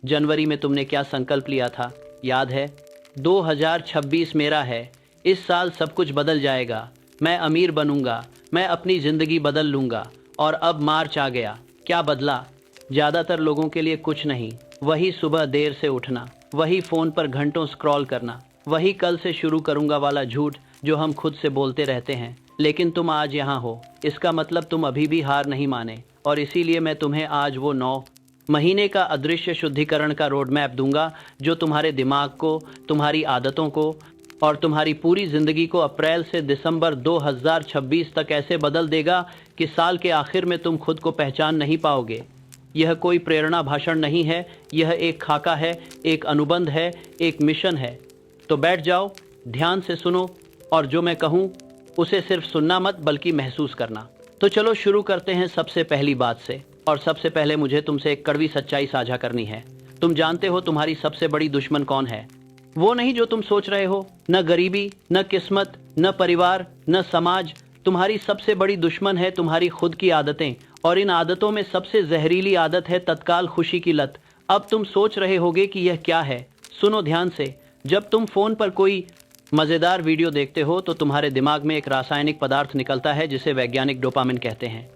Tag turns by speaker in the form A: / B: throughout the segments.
A: जनवरी में तुमने क्या संकल्प लिया था, याद है? 2026 मेरा है, इस साल सब कुछ बदल जाएगा, मैं अमीर बनूंगा, मैं अपनी ज़िंदगी बदल लूँगा। और अब मार्च आ गया, क्या बदला? ज़्यादातर लोगों के लिए कुछ नहीं, वही सुबह देर से उठना, वही फ़ोन पर घंटों स्क्रॉल करना, वही कल से शुरू करूँगा वाला झूठ जो हम खुद से बोलते रहते हैं। लेकिन तुम आज यहाँ हो, इसका मतलब तुम अभी भी हार नहीं माने, और इसीलिए मैं तुम्हें आज वो 9 महीने का अदृश्य शुद्धिकरण का रोड मैप दूंगा जो तुम्हारे दिमाग को, तुम्हारी आदतों को और तुम्हारी पूरी ज़िंदगी को अप्रैल से दिसंबर 2026 तक ऐसे बदल देगा कि साल के आखिर में तुम खुद को पहचान नहीं पाओगे। यह कोई प्रेरणा भाषण नहीं है, यह एक खाका है, एक अनुबंध है, एक मिशन है। तो बैठ जाओ, ध्यान से सुनो, और जो मैं कहूँ उसे सिर्फ सुनना मत बल्कि महसूस करना। तो चलो शुरू करते हैं सबसे पहली बात से। और सबसे पहले मुझे तुमसे एक कड़वी सच्चाई साझा करनी है। तुम जानते हो तुम्हारी सबसे बड़ी दुश्मन कौन है? वो नहीं जो तुम सोच रहे हो, न गरीबी, न किस्मत, न परिवार, न समाज। तुम्हारी सबसे बड़ी दुश्मन है तुम्हारी खुद की आदतें, और इन आदतों में सबसे जहरीली आदत है तत्काल खुशी की लत। अब तुम सोच रहे होगे कि यह क्या है। सुनो ध्यान से। जब तुम फोन पर कोई मज़ेदार वीडियो देखते हो तो तुम्हारे दिमाग में एक रासायनिक पदार्थ निकलता है जिसे वैज्ञानिक डोपामिन कहते हैं।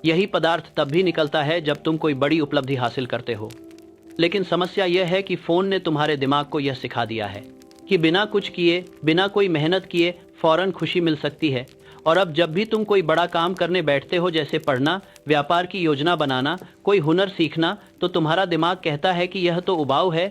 A: यही पदार्थ तब भी निकलता है जब तुम कोई बड़ी उपलब्धि हासिल करते हो। लेकिन समस्या यह है कि फ़ोन ने तुम्हारे दिमाग को यह सिखा दिया है कि बिना कुछ किए, बिना कोई मेहनत किए फ़ौरन खुशी मिल सकती है। और अब जब भी तुम कोई बड़ा काम करने बैठते हो, जैसे पढ़ना, व्यापार की योजना बनाना, कोई हुनर सीखना, तो तुम्हारा दिमाग कहता है कि यह तो उबाऊ है,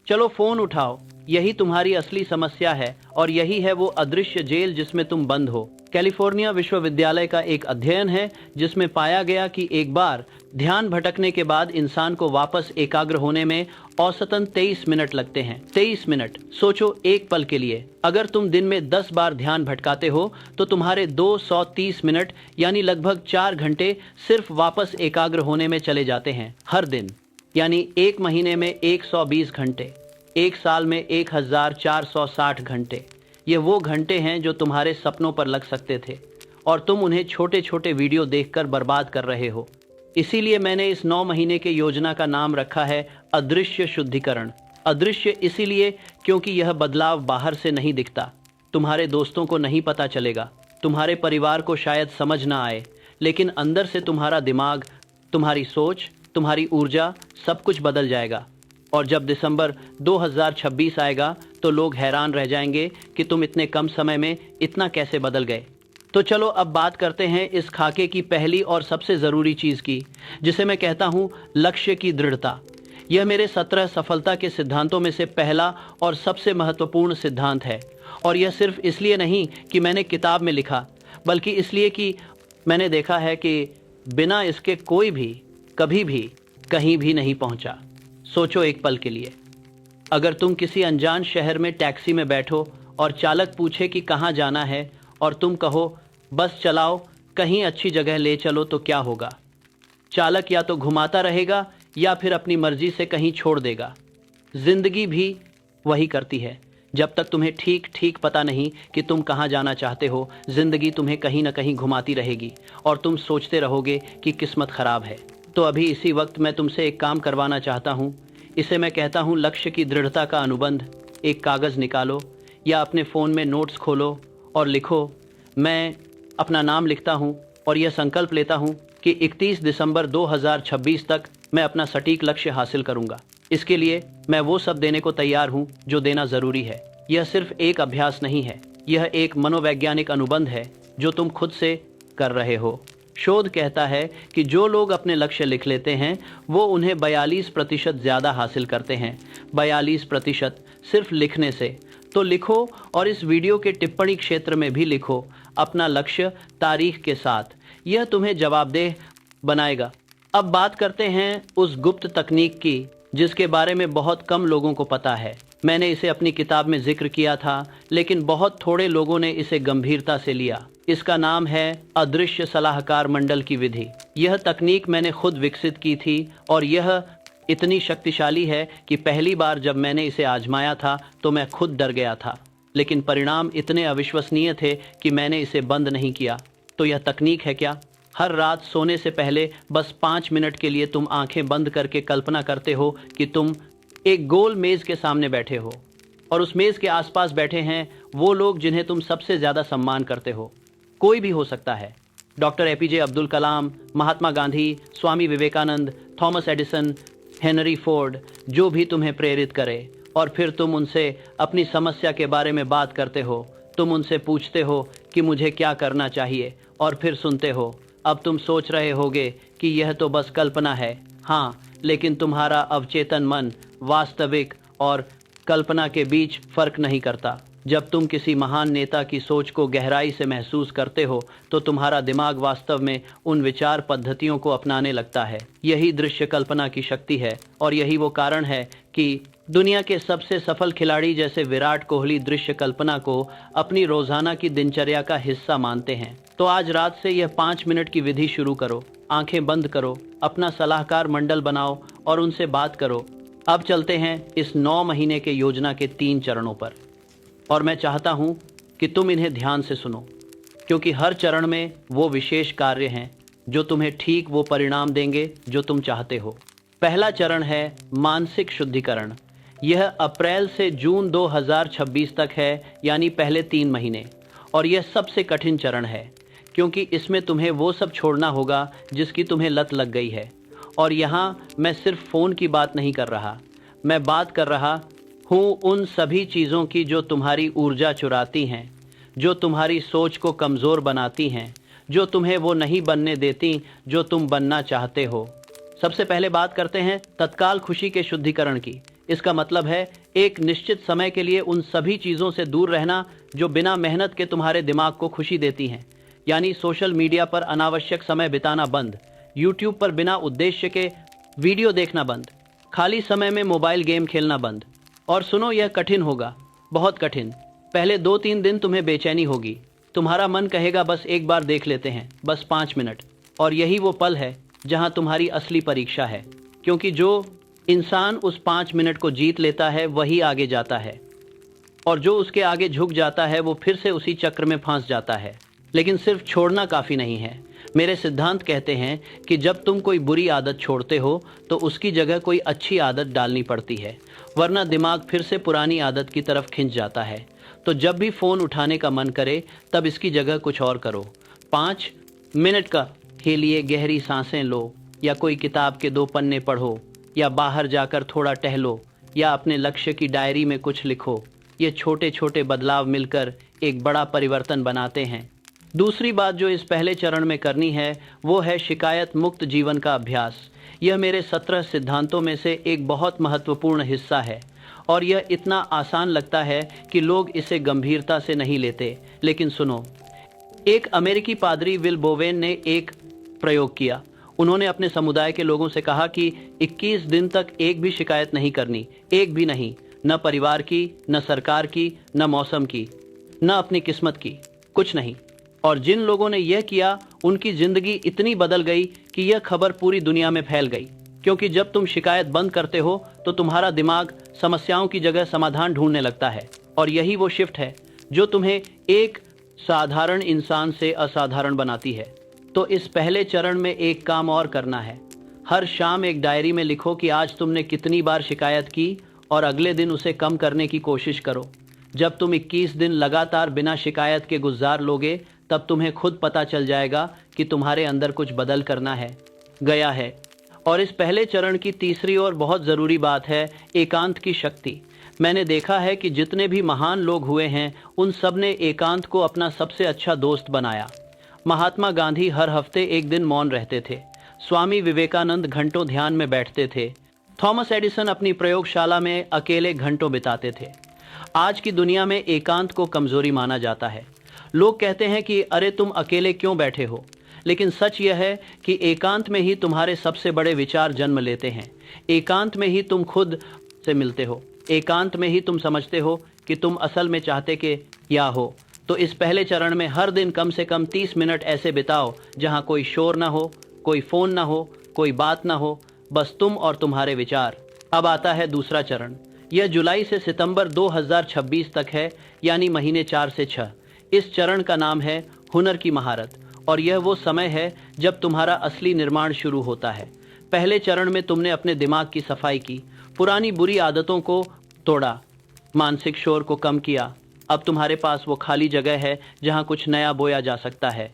A: चलो फ़ोन उठाओ। यही तुम्हारी असली समस्या है, और यही है वो अदृश्य जेल जिसमें तुम बंद हो। कैलिफोर्निया विश्वविद्यालय का एक अध्ययन है जिसमें पाया गया कि एक बार ध्यान भटकने के बाद इंसान को वापस एकाग्र होने में औसतन 23 मिनट लगते हैं। 23 मिनट, सोचो एक पल के लिए। अगर तुम दिन में 10 बार ध्यान भटकाते हो तो तुम्हारे 230 मिनट यानी लगभग 4 घंटे सिर्फ वापस एकाग्र होने में चले जाते हैं हर दिन। यानी एक महीने में 120 घंटे, एक साल में 1460 घंटे। ये वो घंटे हैं जो तुम्हारे सपनों पर लग सकते थे, और तुम उन्हें छोटे छोटे वीडियो देखकर बर्बाद कर रहे हो। इसीलिए मैंने इस 9 महीने के योजना का नाम रखा है अदृश्य शुद्धिकरण। अदृश्य इसीलिए क्योंकि यह बदलाव बाहर से नहीं दिखता। तुम्हारे दोस्तों को नहीं पता चलेगा, तुम्हारे परिवार को शायद समझ ना आए, लेकिन अंदर से तुम्हारा दिमाग, तुम्हारी सोच, तुम्हारी ऊर्जा, सब कुछ बदल जाएगा। और जब दिसंबर 2026 आएगा तो लोग हैरान रह जाएंगे कि तुम इतने कम समय में इतना कैसे बदल गए। तो चलो अब बात करते हैं इस खाके की पहली और सबसे ज़रूरी चीज़ की, जिसे मैं कहता हूँ लक्ष्य की दृढ़ता। यह मेरे 17 सफलता के सिद्धांतों में से पहला और सबसे महत्वपूर्ण सिद्धांत है। और यह सिर्फ इसलिए नहीं कि मैंने किताब में लिखा, बल्कि इसलिए कि मैंने देखा है कि बिना इसके कोई भी कभी भी कहीं भी नहीं पहुँचा। सोचो एक पल के लिए, अगर तुम किसी अनजान शहर में टैक्सी में बैठो और चालक पूछे कि कहाँ जाना है और तुम कहो बस चलाओ, कहीं अच्छी जगह ले चलो, तो क्या होगा? चालक या तो घुमाता रहेगा या फिर अपनी मर्जी से कहीं छोड़ देगा। जिंदगी भी वही करती है। जब तक तुम्हें ठीक ठीक पता नहीं कि तुम कहाँ जाना चाहते हो, जिंदगी तुम्हें कहीं ना कहीं घुमाती रहेगी और तुम सोचते रहोगे कि किस्मत खराब है। तो अभी इसी वक्त मैं तुमसे एक काम करवाना चाहता हूँ। इसे मैं कहता हूँ लक्ष्य की दृढ़ता का अनुबंध। एक कागज़ निकालो या अपने फ़ोन में नोट्स खोलो और लिखो। मैं अपना नाम लिखता हूँ और यह संकल्प लेता हूँ कि 31 दिसंबर 2026 तक मैं अपना सटीक लक्ष्य हासिल करूँगा। इसके लिए मैं वो सब देने को तैयार हूँ जो देना ज़रूरी है। यह सिर्फ एक अभ्यास नहीं है, यह एक मनोवैज्ञानिक अनुबंध है जो तुम खुद से कर रहे हो। शोध कहता है कि जो लोग अपने लक्ष्य लिख लेते हैं वो उन्हें 42% ज़्यादा हासिल करते हैं। 42% सिर्फ लिखने से। तो लिखो, और इस वीडियो के टिप्पणी क्षेत्र में भी लिखो अपना लक्ष्य तारीख के साथ। यह तुम्हें जवाबदेह बनाएगा। अब बात करते हैं उस गुप्त तकनीक की जिसके बारे में बहुत कम लोगों को पता है। मैंने इसे अपनी किताब में जिक्र किया था, लेकिन बहुत थोड़े लोगों ने इसे गंभीरता से लिया। इसका नाम है अदृश्य सलाहकार मंडल की विधि। यह तकनीक मैंने खुद विकसित की थी और यह इतनी शक्तिशाली है कि पहली बार जब मैंने इसे आजमाया था तो मैं खुद डर गया था, लेकिन परिणाम इतने अविश्वसनीय थे कि मैंने इसे बंद नहीं किया। तो यह तकनीक है क्या? हर रात सोने से पहले बस 5 मिनट के लिए तुम आंखें बंद करके कल्पना करते हो कि तुम एक गोल मेज के सामने बैठे हो और उस मेज के आसपास बैठे हैं वो लोग जिन्हें तुम सबसे ज्यादा सम्मान करते हो। कोई भी हो सकता है, doctor APJ Abdul Kalam, Mahatma Gandhi, Swami Vivekananda, Thomas Edison, Henry Ford, जो भी तुम्हें प्रेरित करे। और फिर तुम उनसे अपनी समस्या के बारे में बात करते हो। तुम उनसे पूछते हो कि मुझे क्या करना चाहिए, और फिर सुनते हो। अब तुम सोच रहे होगे कि यह तो बस कल्पना है। हाँ, लेकिन तुम्हारा अवचेतन मन वास्तविक और कल्पना के बीच फर्क नहीं करता। जब तुम किसी महान नेता की सोच को गहराई से महसूस करते हो तो तुम्हारा दिमाग वास्तव में उन विचार पद्धतियों को अपनाने लगता है। यही दृश्य कल्पना की शक्ति है, और यही वो कारण है कि दुनिया के सबसे सफल खिलाड़ी जैसे विराट कोहली दृश्य कल्पना को अपनी रोजाना की दिनचर्या का हिस्सा मानते हैं। तो आज रात से यह 5 मिनट की विधि शुरू करो। आंखें बंद करो, अपना सलाहकार मंडल बनाओ और उनसे बात करो। अब चलते हैं इस 9 महीने के योजना के 3 चरणों पर, और मैं चाहता हूं कि तुम इन्हें ध्यान से सुनो, क्योंकि हर चरण में वो विशेष कार्य हैं जो तुम्हें ठीक वो परिणाम देंगे जो तुम चाहते हो। पहला चरण है मानसिक शुद्धिकरण। यह अप्रैल से जून 2026 तक है, यानी पहले 3 महीने। और यह सबसे कठिन चरण है, क्योंकि इसमें तुम्हें वो सब छोड़ना होगा जिसकी तुम्हें लत लग गई है। और यहाँ मैं सिर्फ फ़ोन की बात नहीं कर रहा, मैं बात कर रहा हूँ उन सभी चीज़ों की जो तुम्हारी ऊर्जा चुराती हैं, जो तुम्हारी सोच को कमज़ोर बनाती हैं, जो तुम्हें वो नहीं बनने देती जो तुम बनना चाहते हो। सबसे पहले बात करते हैं तत्काल खुशी के शुद्धिकरण की। इसका मतलब है एक निश्चित समय के लिए उन सभी चीज़ों से दूर रहना जो बिना मेहनत के तुम्हारे दिमाग को खुशी देती हैं। यानी सोशल मीडिया पर अनावश्यक समय बिताना बंद, यूट्यूब पर बिना उद्देश्य के वीडियो देखना बंद, खाली समय में मोबाइल गेम खेलना बंद। और सुनो, यह कठिन होगा, बहुत कठिन। पहले 2-3 दिन तुम्हें बेचैनी होगी, तुम्हारा मन कहेगा बस एक बार देख लेते हैं, बस 5 मिनट। और यही वो पल है जहां तुम्हारी असली परीक्षा है, क्योंकि जो इंसान उस 5 मिनट को जीत लेता है वही आगे जाता है, और जो उसके आगे झुक जाता है वो फिर से उसी चक्र में फंस जाता है। लेकिन सिर्फ छोड़ना काफ़ी नहीं है। मेरे सिद्धांत कहते हैं कि जब तुम कोई बुरी आदत छोड़ते हो तो उसकी जगह कोई अच्छी आदत डालनी पड़ती है, वरना दिमाग फिर से पुरानी आदत की तरफ खिंच जाता है। तो जब भी फ़ोन उठाने का मन करे तब इसकी जगह कुछ और करो। 5 मिनट के लिए गहरी सांसें लो, या कोई किताब के 2 पन्ने पढ़ो, या बाहर जाकर थोड़ा टहलो, या अपने लक्ष्य की डायरी में कुछ लिखो। ये छोटे छोटे बदलाव मिलकर एक बड़ा परिवर्तन बनाते हैं। दूसरी बात जो इस पहले चरण में करनी है वो है शिकायत मुक्त जीवन का अभ्यास। यह मेरे 17 सिद्धांतों में से एक बहुत महत्वपूर्ण हिस्सा है, और यह इतना आसान लगता है कि लोग इसे गंभीरता से नहीं लेते। लेकिन सुनो, एक अमेरिकी पादरी विल बोवेन ने एक प्रयोग किया। उन्होंने अपने समुदाय के लोगों से कहा कि 21 दिन तक एक भी शिकायत नहीं करनी, एक भी नहीं, न परिवार की, न सरकार की, न मौसम की, न अपनी किस्मत की, कुछ नहीं। और जिन लोगों ने यह किया उनकी जिंदगी इतनी बदल गई कि यह खबर पूरी दुनिया में फैल गई। क्योंकि जब तुम शिकायत बंद करते हो तो तुम्हारा दिमाग समस्याओं की जगह समाधान ढूंढने लगता है, और यही वो शिफ्ट है जो तुम्हें एक साधारण इंसान से असाधारण बनाती है। तो इस पहले चरण में एक काम और करना है। हर शाम एक डायरी में लिखो कि आज तुमने कितनी बार शिकायत की, और अगले दिन उसे कम करने की कोशिश करो। जब तुम 21 दिन लगातार बिना शिकायत के गुजार लोगे तब तुम्हें खुद पता चल जाएगा कि तुम्हारे अंदर कुछ बदल करना है गया है। और इस पहले चरण की तीसरी और बहुत ज़रूरी बात है एकांत की शक्ति। मैंने देखा है कि जितने भी महान लोग हुए हैं उन सब ने एकांत को अपना सबसे अच्छा दोस्त बनाया। महात्मा गांधी हर हफ्ते एक दिन मौन रहते थे। स्वामी विवेकानंद घंटों ध्यान में बैठते थे। थॉमस एडिसन अपनी प्रयोगशाला में अकेले घंटों बिताते थे। आज की दुनिया में एकांत को कमजोरी माना जाता है। लोग कहते हैं कि अरे तुम अकेले क्यों बैठे हो, लेकिन सच यह है कि एकांत में ही तुम्हारे सबसे बड़े विचार जन्म लेते हैं। एकांत में ही तुम खुद से मिलते हो। एकांत में ही तुम समझते हो कि तुम असल में चाहते कि क्या हो। तो इस पहले चरण में हर दिन कम से कम 30 मिनट ऐसे बिताओ जहां कोई शोर ना हो, कोई फ़ोन ना हो, कोई बात ना हो, बस तुम और तुम्हारे विचार। अब आता है दूसरा चरण। यह जुलाई से सितंबर 2026 तक है, यानी महीने 4 से 6। इस चरण का नाम है हुनर की महारत, और यह वो समय है जब तुम्हारा असली निर्माण शुरू होता है। पहले चरण में तुमने अपने दिमाग की सफाई की, पुरानी बुरी आदतों को तोड़ा, मानसिक शोर को कम किया। अब तुम्हारे पास वो खाली जगह है जहां कुछ नया बोया जा सकता है।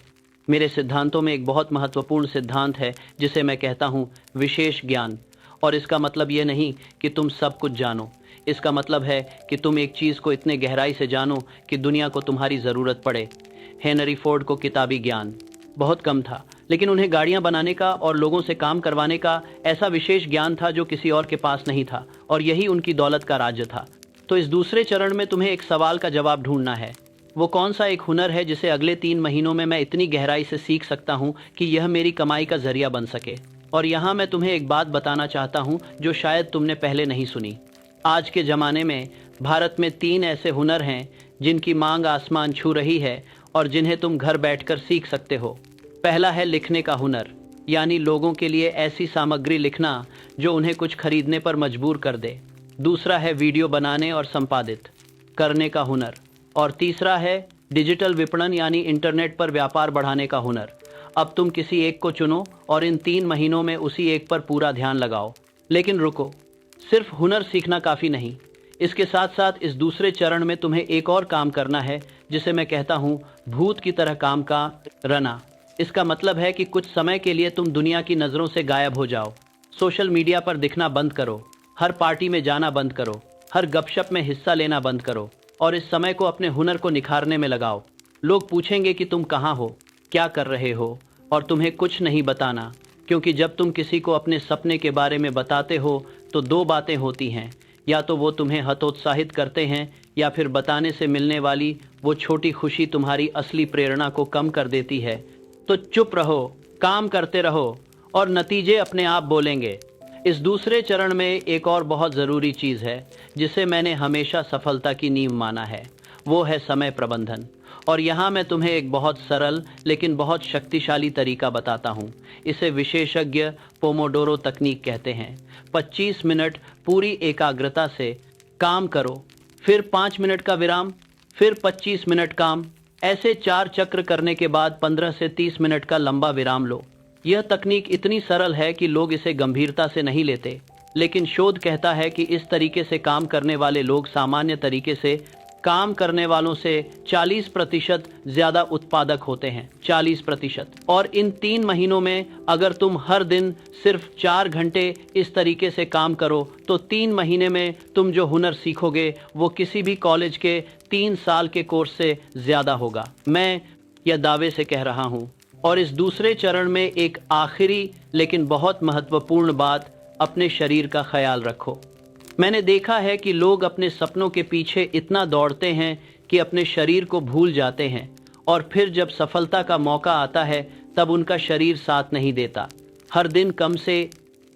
A: मेरे सिद्धांतों में एक बहुत महत्वपूर्ण सिद्धांत है जिसे मैं कहता हूं विशेष ज्ञान। और इसका मतलब ये नहीं कि तुम सब कुछ जानो, इसका मतलब है कि तुम एक चीज़ को इतने गहराई से जानो कि दुनिया को तुम्हारी ज़रूरत पड़े। हेनरी फोर्ड को किताबी ज्ञान बहुत कम था, लेकिन उन्हें गाड़ियां बनाने का और लोगों से काम करवाने का ऐसा विशेष ज्ञान था जो किसी और के पास नहीं था, और यही उनकी दौलत का राज्य था। तो इस दूसरे चरण में तुम्हें एक सवाल का जवाब ढूंढना है। वो कौन सा एक हुनर है जिसे अगले 3 महीनों में मैं इतनी गहराई से सीख सकता हूँ कि यह मेरी कमाई का जरिया बन सके। और यहाँ मैं तुम्हें एक बात बताना चाहता हूँ जो शायद तुमने पहले नहीं सुनी। आज के ज़माने में भारत में 3 ऐसे हुनर हैं जिनकी मांग आसमान छू रही है और जिन्हें तुम घर बैठकर सीख सकते हो। पहला है लिखने का हुनर, यानी लोगों के लिए ऐसी सामग्री लिखना जो उन्हें कुछ खरीदने पर मजबूर कर दे। दूसरा है वीडियो बनाने और संपादित करने का हुनर। और तीसरा है डिजिटल विपणन, यानी इंटरनेट पर व्यापार बढ़ाने का हुनर। अब तुम किसी एक को चुनो और इन 3 महीनों में उसी एक पर पूरा ध्यान लगाओ। लेकिन रुको, सिर्फ हुनर सीखना काफ़ी नहीं। इसके साथ साथ इस दूसरे चरण में तुम्हें एक और काम करना है जिसे मैं कहता हूँ भूत की तरह काम का रना। इसका मतलब है कि कुछ समय के लिए तुम दुनिया की नज़रों से गायब हो जाओ। सोशल मीडिया पर दिखना बंद करो, हर पार्टी में जाना बंद करो, हर गपशप में हिस्सा लेना बंद करो और इस समय को अपने हुनर को निखारने में लगाओ। लोग पूछेंगे कि तुम कहाँ हो, क्या कर रहे हो, और तुम्हें कुछ नहीं बताना, क्योंकि जब तुम किसी को अपने सपने के बारे में बताते हो तो 2 बातें होती हैं। या तो वो तुम्हें हतोत्साहित करते हैं या फिर बताने से मिलने वाली वो छोटी खुशी तुम्हारी असली प्रेरणा को कम कर देती है। तो चुप रहो, काम करते रहो और नतीजे अपने आप बोलेंगे। इस दूसरे चरण में एक और बहुत ज़रूरी चीज़ है जिसे मैंने हमेशा सफलता की नींव माना है, वो है समय प्रबंधन। और यहाँ मैं तुम्हें एक बहुत सरल लेकिन बहुत शक्तिशाली तरीका बताता हूँ। इसे विशेषज्ञ पोमोडोरो तकनीक कहते हैं। 25 मिनट पूरी एकाग्रता से काम करो, फिर 5 मिनट का विराम, फिर 25 मिनट काम। ऐसे 4 चक्र करने के बाद 15 से 30 मिनट का लंबा विराम लो। यह तकनीक इतनी सरल है कि लोग इसे गंभीरता से नहीं लेते, लेकिन शोध कहता है कि इस तरीके से काम करने वाले लोग सामान्य तरीके से काम करने वालों से 40% ज़्यादा उत्पादक होते हैं। 40%। और इन 3 महीनों में अगर तुम हर दिन सिर्फ 4 घंटे इस तरीके से काम करो तो 3 महीने में तुम जो हुनर सीखोगे वो किसी भी कॉलेज के 3 साल के कोर्स से ज़्यादा होगा। मैं यह दावे से कह रहा हूँ। और इस दूसरे चरण में एक आखिरी लेकिन बहुत महत्वपूर्ण बात, अपने शरीर का ख्याल रखो। मैंने देखा है कि लोग अपने सपनों के पीछे इतना दौड़ते हैं कि अपने शरीर को भूल जाते हैं, और फिर जब सफलता का मौका आता है तब उनका शरीर साथ नहीं देता। हर दिन कम से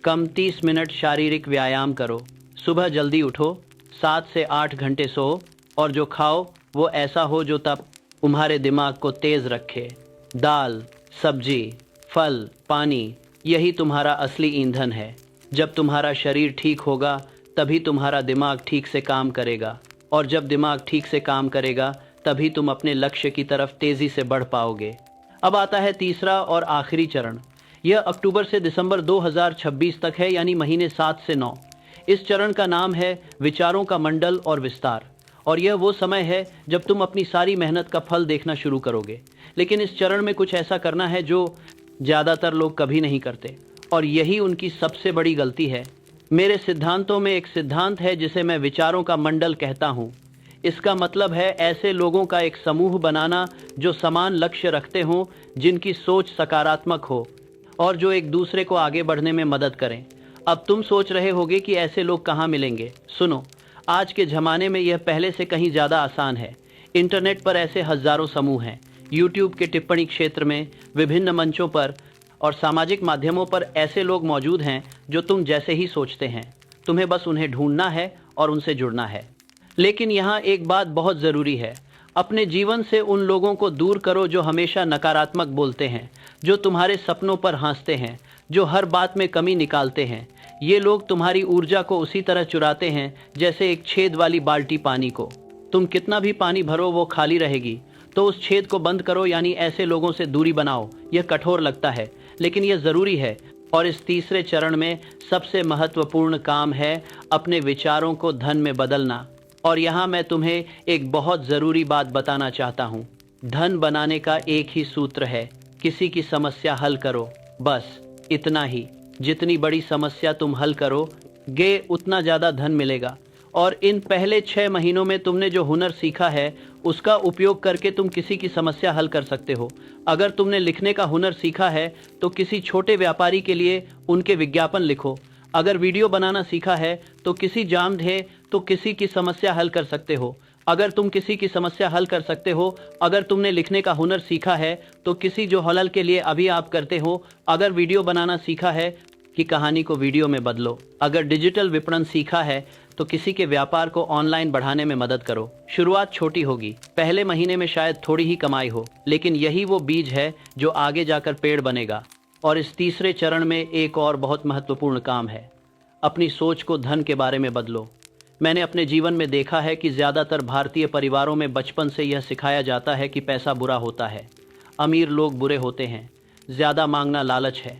A: कम 30 मिनट शारीरिक व्यायाम करो। सुबह जल्दी उठो, 7 से 8 घंटे सो, और जो खाओ वो ऐसा हो जो तब तुम्हारे दिमाग को तेज़ रखे। दाल, सब्जी, फल, पानी, यही तुम्हारा असली ईंधन है। जब तुम्हारा शरीर ठीक होगा तभी तुम्हारा दिमाग ठीक से काम करेगा, और जब दिमाग ठीक से काम करेगा तभी तुम अपने लक्ष्य की तरफ तेज़ी से बढ़ पाओगे। अब आता है तीसरा और आखिरी चरण। यह अक्टूबर से दिसंबर 2026 तक है, यानी महीने 7 से 9। इस चरण का नाम है विचारों का मंडल और विस्तार। और यह वो समय है जब तुम अपनी सारी मेहनत का फल देखना शुरू करोगे। लेकिन इस चरण में कुछ ऐसा करना है जो ज़्यादातर लोग कभी नहीं करते, और यही उनकी सबसे बड़ी गलती है। मेरे सिद्धांतों में एक सिद्धांत है जिसे मैं विचारों का मंडल कहता हूँ। इसका मतलब है ऐसे लोगों का एक समूह बनाना जो समान लक्ष्य रखते हों, जिनकी सोच सकारात्मक हो और जो एक दूसरे को आगे बढ़ने में मदद करें। अब तुम सोच रहे होगे कि ऐसे लोग कहाँ मिलेंगे। सुनो, आज के ज़माने में यह पहले से कहीं ज़्यादा आसान है। इंटरनेट पर ऐसे हज़ारों समूह हैं। यूट्यूब के टिप्पणी क्षेत्र में, विभिन्न मंचों पर और सामाजिक माध्यमों पर ऐसे लोग मौजूद हैं जो तुम जैसे ही सोचते हैं। तुम्हें बस उन्हें ढूंढना है और उनसे जुड़ना है। लेकिन यहाँ एक बात बहुत ज़रूरी है, अपने जीवन से उन लोगों को दूर करो जो हमेशा नकारात्मक बोलते हैं, जो तुम्हारे सपनों पर हंसते हैं, जो हर बात में कमी निकालते हैं। ये लोग तुम्हारी ऊर्जा को उसी तरह चुराते हैं जैसे एक छेद वाली बाल्टी पानी को। तुम कितना भी पानी भरो वो खाली रहेगी। तो उस छेद को बंद करो, यानी ऐसे लोगों से दूरी बनाओ। यह कठोर लगता है लेकिन यह ज़रूरी है। और इस तीसरे चरण में सबसे महत्वपूर्ण काम है अपने विचारों को धन में बदलना। और यहाँ मैं तुम्हें एक बहुत ज़रूरी बात बताना चाहता हूँ। धन बनाने का एक ही सूत्र है, किसी की समस्या हल करो, बस इतना ही। जितनी बड़ी समस्या तुम हल करोगे उतना ज़्यादा धन मिलेगा। और इन पहले 6 महीनों में तुमने जो हुनर सीखा है उसका उपयोग करके तुम किसी की समस्या हल कर सकते हो। अगर तुमने लिखने का हुनर सीखा है तो किसी छोटे व्यापारी के लिए उनके विज्ञापन लिखो। अगर वीडियो बनाना सीखा है तो किसी जाम है तो किसी की समस्या हल कर सकते हो। अगर तुम किसी की समस्या हल कर सकते हो, अगर तुमने लिखने का हुनर सीखा है तो किसी जो हलल के लिए अभी आप करते हो। अगर वीडियो बनाना सीखा है कि कहानी को वीडियो में बदलो। अगर डिजिटल विपणन सीखा है तो किसी के व्यापार को ऑनलाइन बढ़ाने में मदद करो। शुरुआत छोटी होगी, पहले महीने में शायद थोड़ी ही कमाई हो, लेकिन यही वो बीज है जो आगे जाकर पेड़ बनेगा। और इस तीसरे चरण में एक और बहुत महत्वपूर्ण काम है, अपनी सोच को धन के बारे में बदलो। मैंने अपने जीवन में देखा है कि ज़्यादातर भारतीय परिवारों में बचपन से यह सिखाया जाता है कि पैसा बुरा होता है, अमीर लोग बुरे होते हैं, ज़्यादा मांगना लालच है।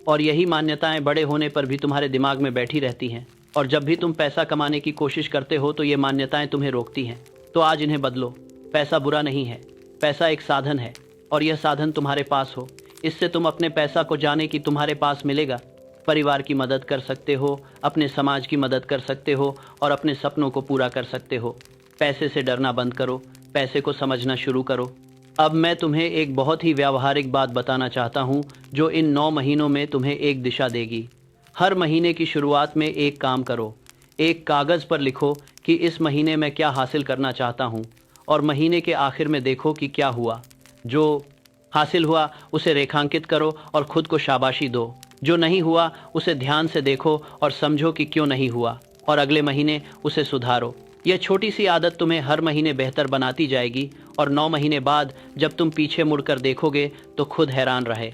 A: और यही मान्यताएं बड़े होने पर भी तुम्हारे दिमाग में बैठी रहती हैं। और जब भी तुम पैसा कमाने की कोशिश करते हो तो ये मान्यताएं तुम्हें रोकती हैं। तो आज इन्हें बदलो। पैसा बुरा नहीं है, पैसा एक साधन है और यह साधन तुम्हारे पास हो। इससे तुम अपने पैसा को जाने कि तुम्हारे पास मिलेगा। परिवार की मदद कर सकते हो, अपने समाज की मदद कर सकते हो और अपने सपनों को पूरा कर सकते हो। पैसे से डरना बंद करो, पैसे को समझना शुरू करो। अब मैं तुम्हें एक बहुत ही व्यावहारिक बात बताना चाहता हूँ जो इन 9 महीनों में तुम्हें एक दिशा देगी। हर महीने की शुरुआत में एक काम करो। एक कागज़ पर लिखो कि इस महीने मैं क्या हासिल करना चाहता हूँ, और महीने के आखिर में देखो कि क्या हुआ। जो हासिल हुआ उसे रेखांकित करो और खुद को शाबाशी दो। जो नहीं हुआ उसे ध्यान से देखो और समझो कि क्यों नहीं हुआ, और अगले महीने उसे सुधारो। यह छोटी सी आदत तुम्हें हर महीने बेहतर बनाती जाएगी और 9 महीने बाद जब तुम पीछे मुड़कर देखोगे तो खुद हैरान रहे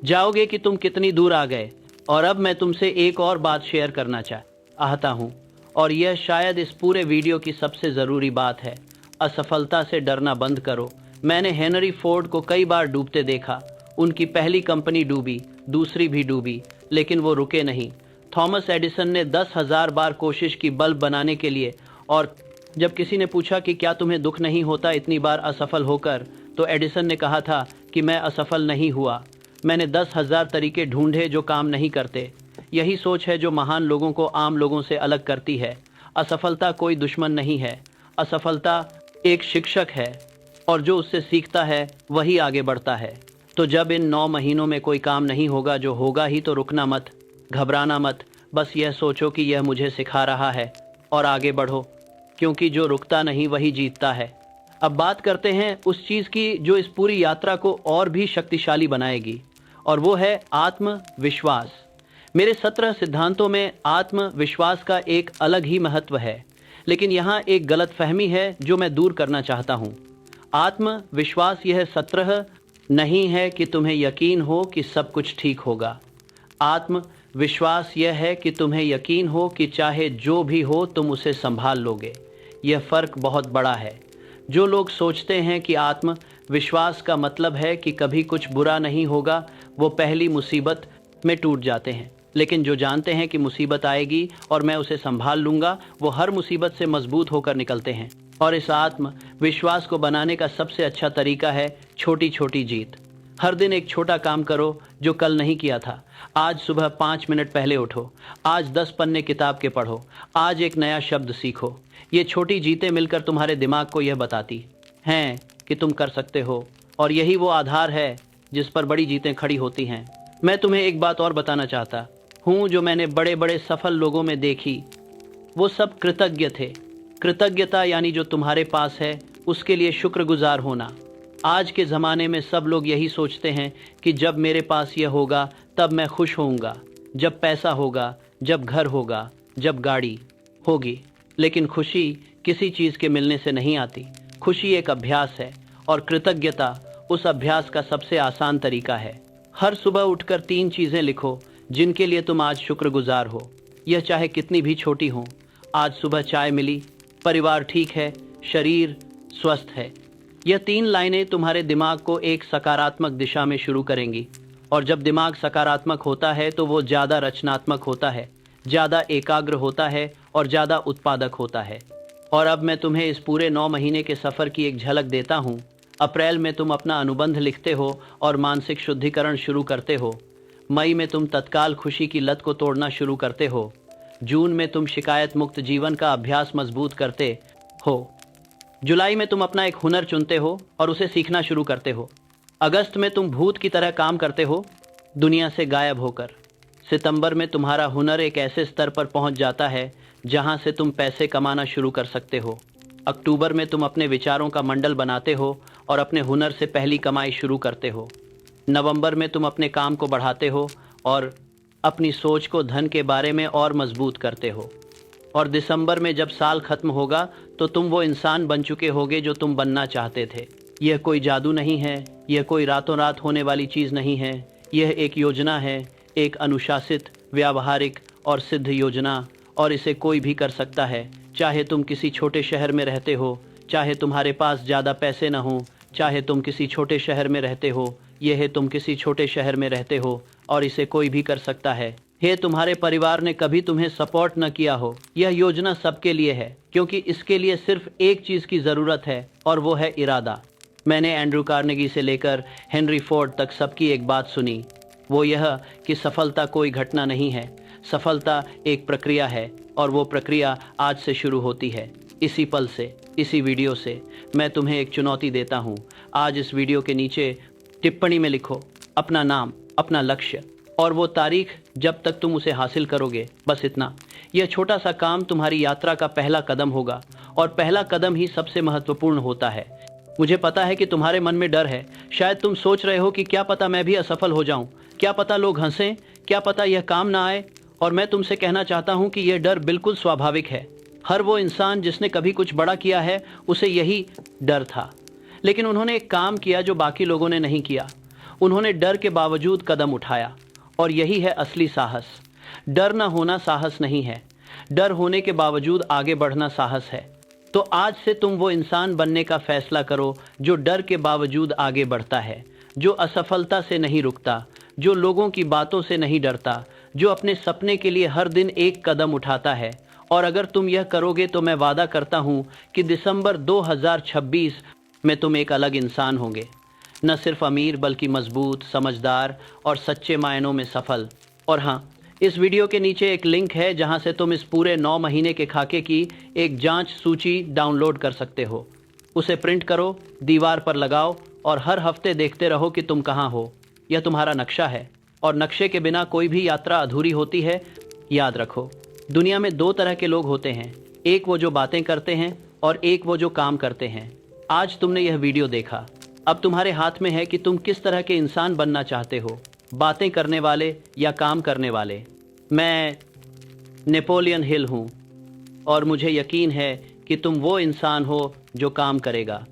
A: जाओगे कि तुम कितनी दूर आ गए। और अब मैं तुमसे एक और बात शेयर करना चाहता हूँ, और यह शायद इस पूरे वीडियो की सबसे ज़रूरी बात है। असफलता से डरना बंद करो। मैंने हेनरी फोर्ड को कई बार डूबते देखा। उनकी पहली कंपनी डूबी, दूसरी भी डूबी, लेकिन वो रुके नहीं। थॉमस एडिसन ने 10,000 बार कोशिश की बल्ब बनाने के लिए, और जब किसी ने पूछा कि क्या तुम्हें दुख नहीं होता इतनी बार असफल होकर, तो एडिसन ने कहा था कि मैं असफल नहीं हुआ, मैंने 10,000 तरीके ढूंढे जो काम नहीं करते। यही सोच है जो महान लोगों को आम लोगों से अलग करती है। असफलता कोई दुश्मन नहीं है, असफलता एक शिक्षक है, और जो उससे सीखता है वही आगे बढ़ता है। तो जब इन 9 महीनों में कोई काम नहीं होगा, जो होगा ही, तो रुकना मत, घबराना मत। बस यह सोचो कि यह मुझे सिखा रहा है और आगे बढ़ो, क्योंकि जो रुकता नहीं वही जीतता है। अब बात करते हैं उस चीज़ की जो इस पूरी यात्रा को और भी शक्तिशाली बनाएगी, और वो है आत्मविश्वास। मेरे 17 सिद्धांतों में आत्मविश्वास का एक अलग ही महत्व है, लेकिन यहाँ एक गलतफहमी है जो मैं दूर करना चाहता हूँ। आत्मविश्वास यह 17 नहीं है कि तुम्हें यकीन हो कि सब कुछ ठीक होगा। आत्मविश्वास यह है कि तुम्हें यकीन हो कि चाहे जो भी हो तुम उसे संभाल लोगे। यह फ़र्क बहुत बड़ा है। जो लोग सोचते हैं कि आत्मविश्वास का मतलब है कि कभी कुछ बुरा नहीं होगा, वो पहली मुसीबत में टूट जाते हैं। लेकिन जो जानते हैं कि मुसीबत आएगी और मैं उसे संभाल लूँगा, वो हर मुसीबत से मजबूत होकर निकलते हैं। और इस आत्मविश्वास को बनाने का सबसे अच्छा तरीका है छोटी छोटी जीत। हर दिन एक छोटा काम करो जो कल नहीं किया था। आज सुबह 5 मिनट पहले उठो, आज 10 पन्ने किताब के पढ़ो, आज एक नया शब्द सीखो। ये छोटी जीतें मिलकर तुम्हारे दिमाग को यह बताती हैं कि तुम कर सकते हो, और यही वो आधार है जिस पर बड़ी जीतें खड़ी होती हैं। मैं तुम्हें एक बात और बताना चाहता हूँ जो मैंने बड़े बड़े सफल लोगों में देखी। वो सब कृतज्ञ थे। कृतज्ञता यानी जो तुम्हारे पास है उसके लिए शुक्रगुजार होना। आज के ज़माने में सब लोग यही सोचते हैं कि जब मेरे पास यह होगा तब मैं खुश होऊंगा, जब पैसा होगा, जब घर होगा, जब गाड़ी होगी। लेकिन खुशी किसी चीज़ के मिलने से नहीं आती। खुशी एक अभ्यास है, और कृतज्ञता उस अभ्यास का सबसे आसान तरीका है। हर सुबह उठकर 3 चीज़ें लिखो जिनके लिए तुम आज शुक्रगुजार हो, यह चाहे कितनी भी छोटी हों। आज सुबह चाय मिली, परिवार ठीक है, शरीर स्वस्थ है। यह 3 लाइनें तुम्हारे दिमाग को एक सकारात्मक दिशा में शुरू करेंगी, और जब दिमाग सकारात्मक होता है तो वो ज़्यादा रचनात्मक होता है, ज़्यादा एकाग्र होता है और ज़्यादा उत्पादक होता है। और अब मैं तुम्हें इस पूरे 9 महीने के सफ़र की एक झलक देता हूँ। अप्रैल में तुम अपना अनुबंध लिखते हो और मानसिक शुद्धिकरण शुरू करते हो। मई में तुम तत्काल खुशी की लत को तोड़ना शुरू करते हो। जून में तुम शिकायत मुक्त जीवन का अभ्यास मजबूत करते हो। जुलाई में तुम अपना एक हुनर चुनते हो और उसे सीखना शुरू करते हो। अगस्त में तुम भूत की तरह काम करते हो, दुनिया से गायब होकर। सितंबर में तुम्हारा हुनर एक ऐसे स्तर पर पहुंच जाता है जहां से तुम पैसे कमाना शुरू कर सकते हो। अक्टूबर में तुम अपने विचारों का मंडल बनाते हो और अपने हुनर से पहली कमाई शुरू करते हो। नवंबर में तुम अपने काम को बढ़ाते हो और अपनी सोच को धन के बारे में और मजबूत करते हो। और दिसंबर में जब साल खत्म होगा तो तुम वो इंसान बन चुके होगे जो तुम बनना चाहते थे। यह कोई जादू नहीं है, यह कोई रातों रात होने वाली चीज़ नहीं है। यह एक योजना है, एक अनुशासित, व्यावहारिक और सिद्ध योजना, और इसे कोई भी कर सकता है। चाहे तुम किसी छोटे शहर में रहते हो, चाहे तुम्हारे पास ज़्यादा पैसे न हो, चाहे तुम किसी छोटे शहर में रहते हो, यह है तुम किसी छोटे शहर में रहते हो और इसे कोई भी कर सकता है। हे तुम्हारे परिवार ने कभी तुम्हें सपोर्ट न किया हो, यह योजना सबके लिए है, क्योंकि इसके लिए सिर्फ एक चीज़ की ज़रूरत है और वो है इरादा। मैंने एंड्रू कार्नेगी से लेकर हेनरी फोर्ड तक सबकी एक बात सुनी, वो यह कि सफलता कोई घटना नहीं है, सफलता एक प्रक्रिया है, और वो प्रक्रिया आज से शुरू होती है। इसी पल से, इसी वीडियो से मैं तुम्हें एक चुनौती देता हूँ। आज इस वीडियो के नीचे टिप्पणी में लिखो अपना नाम, अपना लक्ष्य और वो तारीख जब तक तुम उसे हासिल करोगे, बस इतना। यह छोटा सा काम तुम्हारी यात्रा का पहला कदम होगा, और पहला कदम ही सबसे महत्वपूर्ण होता है। मुझे पता है कि तुम्हारे मन में डर है। शायद तुम सोच रहे हो कि क्या पता मैं भी असफल हो जाऊं, क्या पता लोग हंसें, क्या पता यह काम ना आए। और मैं तुमसे कहना चाहता हूं कि यह डर बिल्कुल स्वाभाविक है। हर वो इंसान जिसने कभी कुछ बड़ा किया है, उसे यही डर था। लेकिन उन्होंने एक काम किया जो बाकी लोगों ने नहीं किया। उन्होंने डर के बावजूद कदम उठाया, और यही है असली साहस। डर न होना साहस नहीं है, डर होने के बावजूद आगे बढ़ना साहस है। तो आज से तुम वो इंसान बनने का फैसला करो जो डर के बावजूद आगे बढ़ता है, जो असफलता से नहीं रुकता, जो लोगों की बातों से नहीं डरता, जो अपने सपने के लिए हर दिन एक कदम उठाता है। और अगर तुम यह करोगे तो मैं वादा करता हूँ कि दिसंबर 2026 में तुम एक अलग इंसान होंगे, न सिर्फ अमीर बल्कि मजबूत, समझदार और सच्चे मायनों में सफल। और हाँ, इस वीडियो के नीचे एक लिंक है जहां से तुम इस पूरे 9 महीने के खाके की एक जांच सूची डाउनलोड कर सकते हो। उसे प्रिंट करो, दीवार पर लगाओ और हर हफ्ते देखते रहो कि तुम कहां हो। यह तुम्हारा नक्शा है, और नक्शे के बिना कोई भी यात्रा अधूरी होती है। याद रखो, दुनिया में 2 तरह के लोग होते हैं, एक वो जो बातें करते हैं और एक वो जो काम करते हैं। आज तुमने यह वीडियो देखा, अब तुम्हारे हाथ में है कि तुम किस तरह के इंसान बनना चाहते हो, बातें करने वाले या काम करने वाले। मैं नेपोलियन हिल हूँ और मुझे यकीन है कि तुम वो इंसान हो जो काम करेगा।